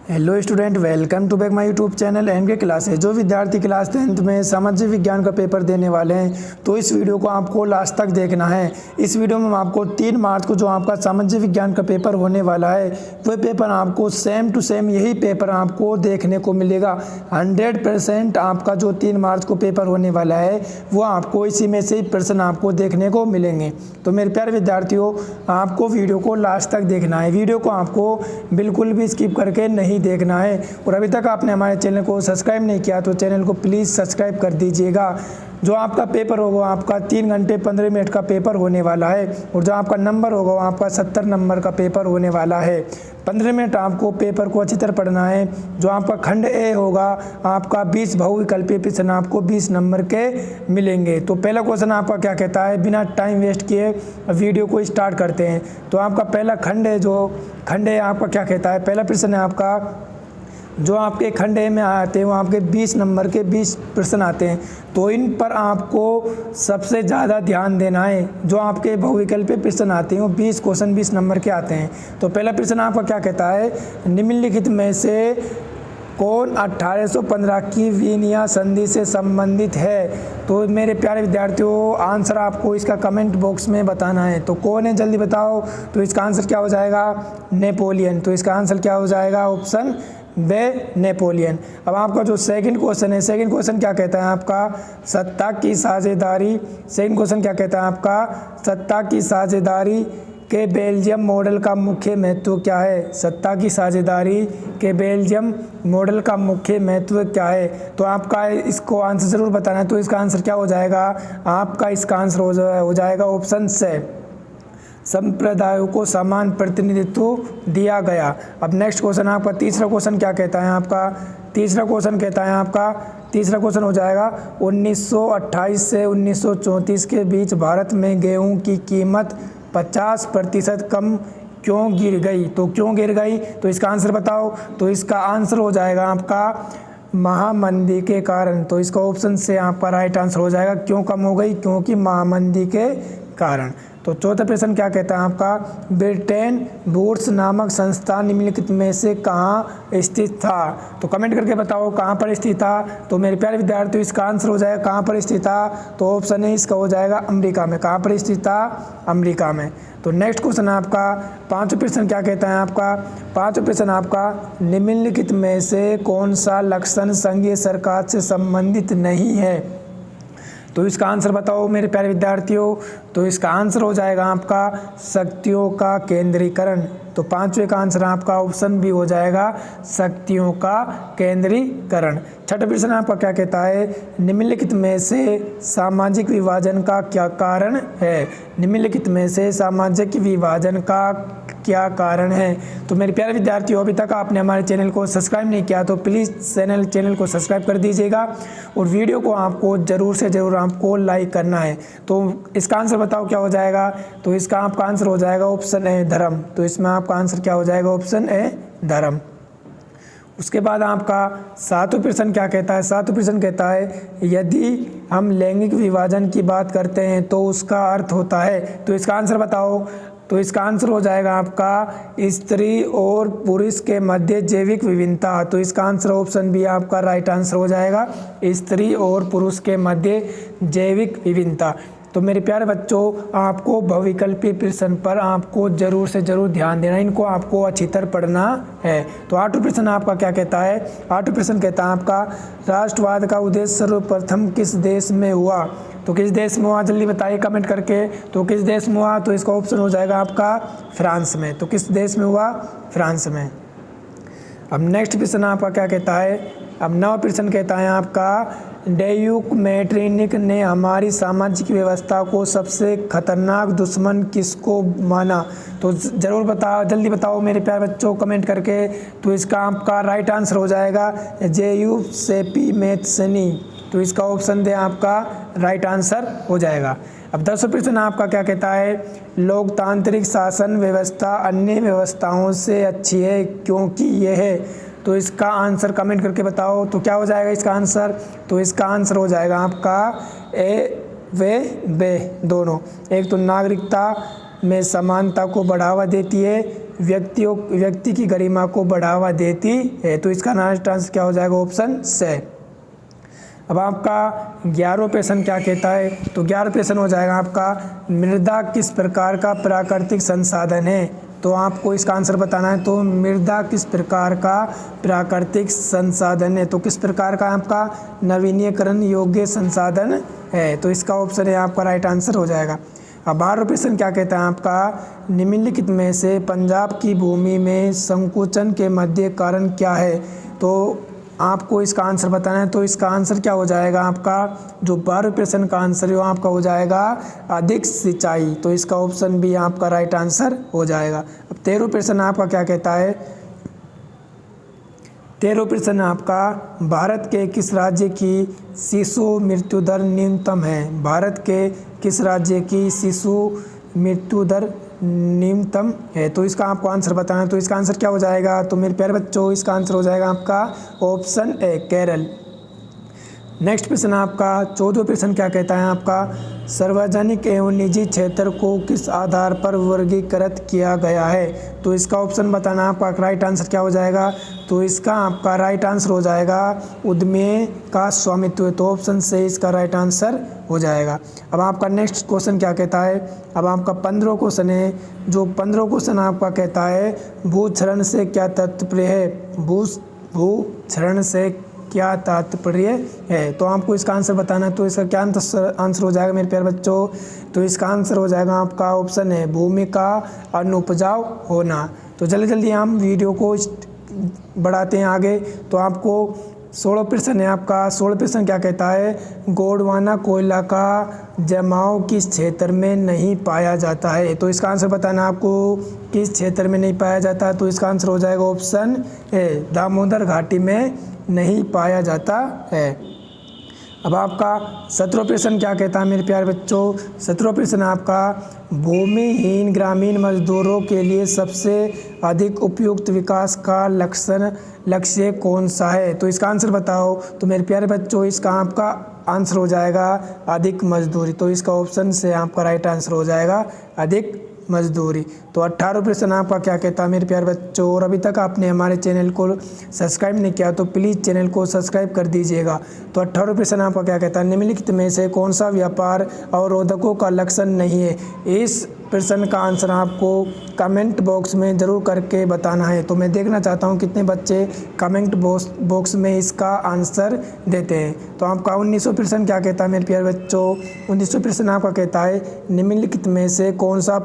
Hello student, welcome to back my YouTube channel MK classes. जो विद्यार्थी class 10th में सामाजिक विज्ञान का पेपर देने वाले हैं तो इस वीडियो को आपको लास्ट तक देखना है। इस वीडियो में आपको 3 मार्च को जो आपका सामाजिक विज्ञान का पेपर होने वाला है वह पेपर आपको सेम टू सेम यही पेपर आपको देखने को मिलेगा। 100% आपका जो 3 मार्च को पेपर होने वाला है वो आपको इसी में से ही प्रश्न आपको देखने को मिलेंगे। तो मेरे प्यारे विद्यार्थियों, आपको वीडियो को लास्ट तक देखना है। वीडियो को आपको बिल्कुल भी स्किप करके नहीं देखना है। और अभी तक आपने हमारे चैनल को सब्सक्राइब नहीं किया तो चैनल को प्लीज़ सब्सक्राइब कर दीजिएगा। जो आपका पेपर होगा आपका 3 घंटे 15 मिनट का पेपर होने वाला है और जो आपका नंबर होगा वो आपका 70 नंबर का पेपर होने वाला है। 15 मिनट आपको पेपर को अच्छी तरह पढ़ना है। जो आपका खंड ए होगा आपका 20 बहुविकल्पीय प्रश्न आपको 20 नंबर के मिलेंगे। तो पहला क्वेश्चन आपका क्या कहता है, बिना टाइम वेस्ट किए वीडियो को स्टार्ट करते हैं। तो आपका पहला खंड है, जो खंड ए आपका क्या कहता है, पहला प्रश्न है आपका जो आपके खंड ए में आते हैं वो आपके 20 नंबर के 20 प्रश्न आते हैं। तो इन पर आपको सबसे ज़्यादा ध्यान देना है। जो आपके बहुविकल्पीय प्रश्न आते हैं वो 20 क्वेश्चन 20 नंबर के आते हैं। तो पहला प्रश्न आपका क्या कहता है, निम्नलिखित में से कौन 1815 की विनिया संधि से संबंधित है। तो मेरे प्यारे विद्यार्थियों, आंसर आपको इसका कमेंट बॉक्स में बताना है। तो कौन है जल्दी बताओ। तो इसका आंसर क्या हो जाएगा, नेपोलियन। तो इसका आंसर क्या हो जाएगा, ऑप्शन बे, नेपोलियन। अब आपका जो सेकंड क्वेश्चन है, सेकंड क्वेश्चन क्या कहता है आपका, सत्ता की साझेदारी। सेकंड क्वेश्चन क्या कहता है आपका, सत्ता की साझेदारी के बेल्जियम मॉडल का मुख्य महत्व क्या है। सत्ता की साझेदारी के बेल्जियम मॉडल का मुख्य महत्व क्या है। तो आपका इसको आंसर ज़रूर बताना है। तो इसका आंसर क्या हो जाएगा, आपका इसका आंसर हो जाएगा ऑप्शन से, संप्रदायों को समान प्रतिनिधित्व दिया गया। अब नेक्स्ट क्वेश्चन आपका तीसरा क्वेश्चन क्या कहता है आपका, तीसरा क्वेश्चन कहता है आपका, तीसरा क्वेश्चन हो जाएगा 1928 से 1934 के बीच भारत में गेहूं की कीमत 50% कम क्यों गिर गई। तो क्यों गिर गई, तो इसका आंसर बताओ। तो इसका आंसर हो जाएगा आपका महामंदी के कारण। तो इसका ऑप्शन से आपका राइट आंसर हो जाएगा, क्यों कम हो गई, क्योंकि महामंदी के कारण। तो चौथा प्रश्न क्या कहता है आपका, ब्रिटेन वुड्स नामक संस्थान निम्नलिखित में से कहाँ स्थित था। तो कमेंट करके बताओ कहाँ पर स्थित था। तो मेरे प्यारे विद्यार्थियों, इसका आंसर हो जाएगा कहाँ पर स्थित था। तो ऑप्शन है इसका हो जाएगा अमेरिका में। कहाँ पर स्थित था, अमेरिका में। तो नेक्स्ट क्वेश्चन आपका पांचवा प्रश्न क्या कहता है आपका, पांचवा प्रश्न आपका, निम्नलिखित में से कौन सा लक्षण संघीय सरकार से संबंधित नहीं है। तो इसका आंसर बताओ मेरे प्यारे विद्यार्थियों। तो इसका आंसर हो जाएगा आपका शक्तियों का केंद्रीकरण। तो पांचवे का आंसर आपका ऑप्शन बी हो जाएगा, शक्तियों का केंद्रीकरण। छठा प्रश्न आपका क्या कहता है, निम्नलिखित में से सामाजिक विभाजन का क्या कारण है। निम्नलिखित में से सामाजिक विभाजन का क्या कारण है। तो मेरे प्यारे विद्यार्थियों, अभी तक आपने हमारे चैनल को सब्सक्राइब नहीं किया तो प्लीज़ चैनल को सब्सक्राइब कर दीजिएगा और वीडियो को आपको ज़रूर से ज़रूर आपको लाइक करना है। तो इसका आंसर बताओ क्या हो जाएगा। तो इसका आपका आंसर हो जाएगा ऑप्शन ए, धर्म। तो इसमें आपका आंसर क्या हो जाएगा, ऑप्शन ए, धर्म। उसके बाद आपका सातवां प्रश्न क्या कहता है, सातवां प्रश्न कहता है यदि हम लैंगिक विभाजन की बात करते हैं तो उसका अर्थ होता है। तो इसका आंसर बताओ। तो इसका आंसर हो जाएगा आपका स्त्री और पुरुष के मध्य जैविक विभिन्नता। तो इसका आंसर ऑप्शन बी आपका राइट आंसर हो जाएगा, स्त्री और पुरुष के मध्य जैविक विभिन्नता। तो मेरे प्यारे बच्चों, आपको बहुविकल्पीय प्रश्न पर आपको ज़रूर से ज़रूर ध्यान देना, इनको आपको अच्छी तरह पढ़ना है। तो आठवां प्रश्न आपका क्या कहता है, आठवां प्रश्न कहता है आपका राष्ट्रवाद का उदय सर्वप्रथम किस देश में हुआ। तो किस देश में हुआ, जल्दी बताइए कमेंट करके। तो किस देश में हुआ, तो इसका ऑप्शन हो जाएगा आपका फ्रांस में। तो किस देश में हुआ, फ्रांस में। अब नेक्स्ट प्रश्न आपका क्या कहता है, अब नवा प्रश्न कहता है आपका ड्यूक मैट्रिनिक ने हमारी सामाजिक व्यवस्था को सबसे खतरनाक दुश्मन किसको माना। तो ज़रूर बताओ, जल्दी बताओ मेरे प्यारे बच्चों कमेंट करके। तो इसका आपका राइट आंसर हो जाएगा जेयूसेपी मैथ्सनी। तो इसका ऑप्शन दे आपका राइट आंसर हो जाएगा। अब 10वां प्रश्न आपका क्या कहता है, लोकतांत्रिक शासन व्यवस्था अन्य व्यवस्थाओं से अच्छी है क्योंकि यह है। तो इसका आंसर कमेंट करके बताओ। तो क्या हो जाएगा इसका आंसर, तो इसका आंसर हो जाएगा आपका ए वे बे दोनों। एक तो नागरिकता में समानता को बढ़ावा देती है, व्यक्ति की गरिमा को बढ़ावा देती है। तो इसका राइट आंसर क्या हो जाएगा? ऑप्शन से। अब आपका 11वां प्रश्न क्या कहता है? तो 11वां प्रश्न हो जाएगा आपका, मृदा किस प्रकार का प्राकृतिक संसाधन है? तो आपको इसका आंसर बताना है। तो मृदा किस प्रकार का प्राकृतिक संसाधन है? तो किस प्रकार का आपका नवीनीकरण योग्य संसाधन है? तो इसका ऑप्शन है आपका राइट आंसर हो जाएगा। अब 12वां प्रश्न क्या कहता है आपका, निम्नलिखित में से पंजाब की भूमि में संकुचन के मध्य कारण क्या है? तो आपको इसका आंसर बताना है। तो इसका आंसर क्या हो जाएगा आपका? जो 12वें प्रश्न का आंसर है वो आपका हो जाएगा अधिक सिंचाई। तो इसका ऑप्शन भी आपका राइट आंसर हो जाएगा। अब 13वां प्रश्न आपका क्या कहता है? 13वां प्रश्न आपका, भारत के किस राज्य की शिशु मृत्यु दर न्यूनतम है? भारत के किस राज्य की शिशु मृत्यु दर न्यूनतम है? तो इसका आपको आंसर बताना है। तो इसका आंसर क्या हो जाएगा? तो मेरे प्यारे बच्चों, इसका आंसर हो जाएगा आपका ऑप्शन ए, केरल। नेक्स्ट प्रश्न आपका 14वां प्रश्न क्या कहता है आपका, सार्वजनिक एवं निजी क्षेत्र को किस आधार पर वर्गीकृत किया गया है? तो इसका ऑप्शन बताना। आपका राइट आंसर क्या हो जाएगा? तो इसका आपका राइट आंसर हो जाएगा उद्यमी का स्वामित्व। तो ऑप्शन से इसका राइट आंसर हो जाएगा। अब आपका नेक्स्ट क्वेश्चन क्या कहता है? अब आपका 15वां क्वेश्चन है। जो 15वां क्वेश्चन आपका कहता है, भूक्षरण से क्या तात्पर्य है? भूक्षरण से क्या तात्पर्य है? तो आपको इसका आंसर बताना है। तो इसका क्या आंसर हो जाएगा मेरे प्यारे बच्चों? तो इसका आंसर हो जाएगा आपका ऑप्शन है, भूमि का अनुपजाऊ होना। तो जल्दी जल्दी हम वीडियो को बढ़ाते हैं आगे। तो आपको 16वां प्रश्न है आपका। 16वां प्रश्न क्या कहता है, गोंडवाना कोयला का जमाव किस क्षेत्र में नहीं पाया जाता है? तो इसका आंसर बताना आपको, किस क्षेत्र में नहीं पाया जाता। तो इसका आंसर हो जाएगा ऑप्शन ए, दामोदर घाटी में नहीं पाया जाता है। अब आपका 17वां प्रश्न क्या कहता है मेरे प्यारे बच्चों? 17वां प्रश्न आपका, भूमिहीन ग्रामीण मजदूरों के लिए सबसे अधिक उपयुक्त विकास का लक्ष्य कौन सा है? तो इसका आंसर बताओ। तो मेरे प्यारे बच्चों, इसका आपका आंसर हो जाएगा अधिक मजदूरी। तो इसका ऑप्शन से आपका राइट आंसर हो जाएगा अधिक मजदूरी। तो 18वां प्रश्न आपका क्या कहता है मेरे प्यारे बच्चों? और अभी तक आपने हमारे चैनल को सब्सक्राइब नहीं किया तो प्लीज़ चैनल को सब्सक्राइब कर दीजिएगा। तो 18वां प्रश्न आपका क्या कहता है, निम्नलिखित में से कौन सा व्यापार अवरोधकों का लक्षण नहीं है? इस प्रश्न का आंसर आपको कमेंट बॉक्स में ज़रूर करके बताना है। तो मैं देखना चाहता हूँ कितने बच्चे कमेंट बॉक्स में इसका आंसर देते हैं। तो आपका 19वां प्रश्न क्या कहता है मेरे प्यारे बच्चों? 19वां प्रश्न आपका कहता है, निम्नलिखित में से कौन सा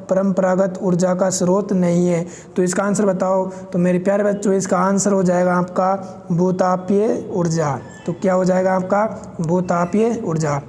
परंपरागत ऊर्जा का स्रोत नहीं है? तो इसका आंसर बताओ। तो मेरे प्यारे बच्चों, इसका आंसर हो जाएगा आपका भूतापीय ऊर्जा। तो क्या हो जाएगा आपका? भूतापीय ऊर्जा।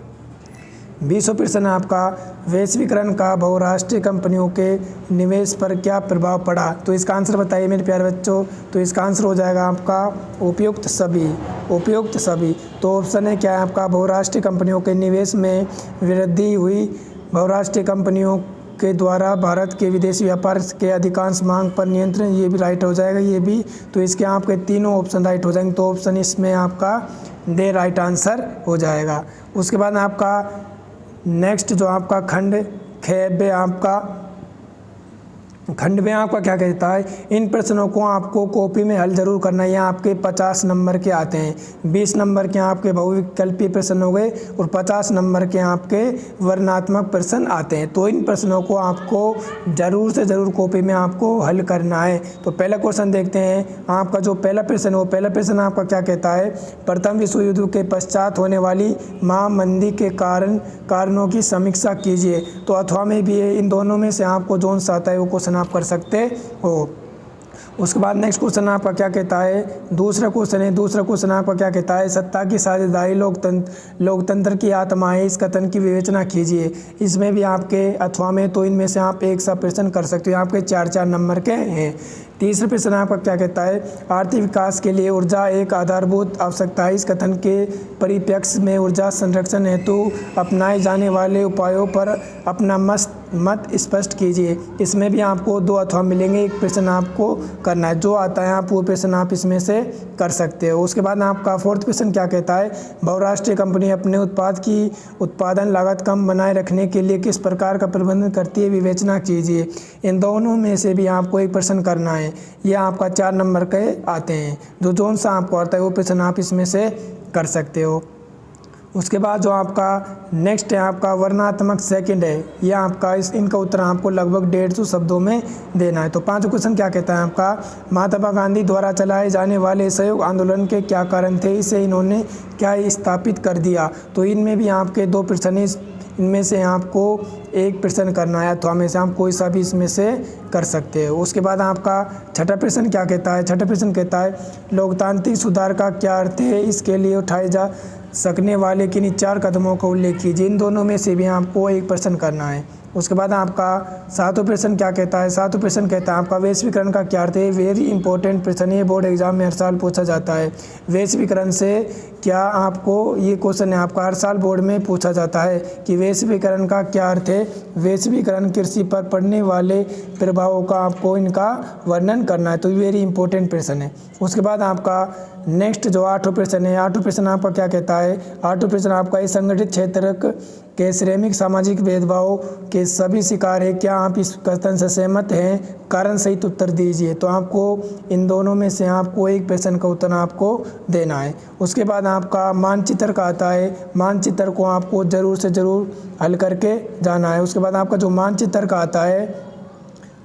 20वां प्रश्न आपका, वैश्वीकरण का बहुराष्ट्रीय कंपनियों के निवेश पर क्या प्रभाव पड़ा? तो इसका आंसर बताइए मेरे प्यारे बच्चों। तो इसका आंसर हो जाएगा आपका उपयुक्त सभी। उपयुक्त सभी। तो ऑप्शन है क्या है आपका, बहुराष्ट्रीय कंपनियों के निवेश में वृद्धि हुई। बहुराष्ट्रीय कंपनियों के द्वारा भारत के विदेशी व्यापार के अधिकांश मांग पर नियंत्रण, ये भी राइट हो जाएगा। ये भी। तो इसके आपके तीनों ऑप्शन राइट हो जाएंगे। तो ऑप्शन इसमें आपका दे राइट आंसर हो जाएगा। उसके बाद आपका नेक्स्ट जो आपका खंड में आपका क्या कहता है, इन प्रश्नों को आपको कॉपी में हल जरूर करना है। यहाँ आपके 50 नंबर के आते हैं। 20 नंबर के आपके बहुविकल्पीय प्रश्न हो गए और 50 नंबर के आपके वर्णनात्मक प्रश्न आते हैं। तो इन प्रश्नों को आपको ज़रूर से ज़रूर कॉपी में आपको हल करना है। तो पहला क्वेश्चन देखते हैं। आपका जो पहला प्रश्न है वो पहला प्रश्न आपका क्या कहता है, प्रथम विश्व युद्ध के पश्चात होने वाली महामंदी के कारणों की समीक्षा कीजिए। तो अथवा में भी है, इन दोनों में से आपको जो सा आता है वो क्वेश्चन आप कर सकते हो। उसके बाद नेक्स्ट क्वेश्चन आपका क्या कहता है, दूसरा क्वेश्चन है। दूसरा क्वेश्चन आपका क्या कहता है, सत्ता की साझेदारी लोकतंत्र की आत्मा है, इस कथन की विवेचना कीजिए। इसमें भी आपके अथवा में, तो इनमें से आप एक सा प्रश्न कर सकते हो। आपके 4-4 नंबर के हैं। तीसरा प्रश्न आपका क्या कहता है, आर्थिक विकास के लिए ऊर्जा एक आधारभूत आवश्यकता है, इस कथन के परिप्रेक्ष्य में ऊर्जा संरक्षण हेतु अपनाए जाने वाले उपायों पर अपना मत मत स्पष्ट कीजिए। इसमें भी आपको 2 अथवा मिलेंगे, एक प्रश्न आपको करना है, जो आता है आप वो प्रश्न आप इसमें से कर सकते हो। उसके बाद आपका 4th क्वेश्चन क्या कहता है, बहुराष्ट्रीय कंपनी अपने उत्पाद की उत्पादन लागत कम बनाए रखने के लिए किस प्रकार का प्रबंधन करती है, विवेचना कीजिए। इन दोनों में से भी आपको एक प्रश्न करना है। यह आपका 4 नंबर के आते हैं, जो जोन सा आपको आता है वो प्रश्न आप इसमें से कर सकते हो। उसके बाद जो आपका नेक्स्ट है आपका वर्णनात्मक सेकंड है, यह आपका इनका उत्तर आपको लगभग 150 शब्दों में देना है। तो 5वां क्वेश्चन क्या कहता है आपका, महात्मा गांधी द्वारा चलाए जाने वाले असहयोग आंदोलन के क्या कारण थे, इसे इन्होंने क्या स्थापित कर दिया। तो इनमें भी आपके 2 प्रश्न, इनमें से आपको एक प्रश्न करना है, अथवा में से आप कोई सा भी इसमें से कर सकते हो। उसके बाद आपका 6ठा प्रश्न क्या कहता है, 6ठा प्रश्न कहता है लोकतांत्रिक सुधार का क्या अर्थ है, इसके लिए उठाए जा सकने वाले किन्हीं 4 कदमों का उल्लेख कीजिए। इन दोनों में से भी आपको एक प्रश्न करना है। उसके बाद आपका 7वां प्रश्न क्या कहता है, 7वां प्रश्न कहता है आपका वैश्वीकरण का क्या अर्थ है। वेरी इंपॉर्टेंट प्रश्न है, बोर्ड एग्जाम में हर साल पूछा जाता है। वैश्वीकरण से क्या आपको, ये क्वेश्चन है आपका हर साल बोर्ड में पूछा जाता है कि वैश्वीकरण का क्या अर्थ है। वैश्वीकरण कृषि पर पड़ने वाले प्रभावों का आपको इनका वर्णन करना है, तो वेरी इंपॉर्टेंट प्रश्न है। उसके बाद आपका नेक्स्ट जो 8वां प्रश्न है, 8वां प्रश्न आपका क्या कहता है, 8वां प्रश्न आपका इस संगठित क्षेत्र के श्रमिक सामाजिक भेदभाव के सभी शिकार है, क्या आप इस कथन से सहमत हैं, कारण सहित उत्तर दीजिए। तो आपको इन दोनों में से आपको एक प्रश्न का उत्तर आपको देना है। उसके बाद आपका मानचित्र का आता है, मानचित्र को आपको ज़रूर से ज़रूर हल करके जाना है। उसके बाद आपका जो मानचित्र का आता है,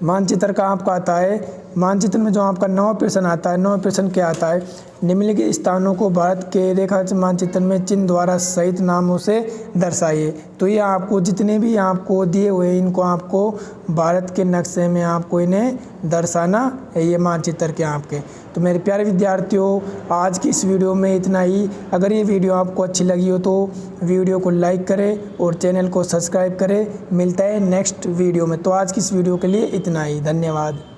मानचित्र का आपका आता है, मानचित्र में जो आपका 9वां प्रश्न आता है, 9वां प्रश्न क्या आता है, निम्नलिखित स्थानों को भारत के रेखा मानचित्र में चिन्ह द्वारा सहित नामों से दर्शाइए। तो ये आपको जितने भी आपको दिए हुए हैं, इनको आपको भारत के नक्शे में आपको इन्हें दर्शाना है, ये मानचित्र के आपके। तो मेरे प्यारे विद्यार्थियों, आज की इस वीडियो में इतना ही। अगर ये वीडियो आपको अच्छी लगी हो तो वीडियो को लाइक करें और चैनल को सब्सक्राइब करें। मिलता है नेक्स्ट वीडियो में। तो आज की इस वीडियो के लिए इतना ही, धन्यवाद।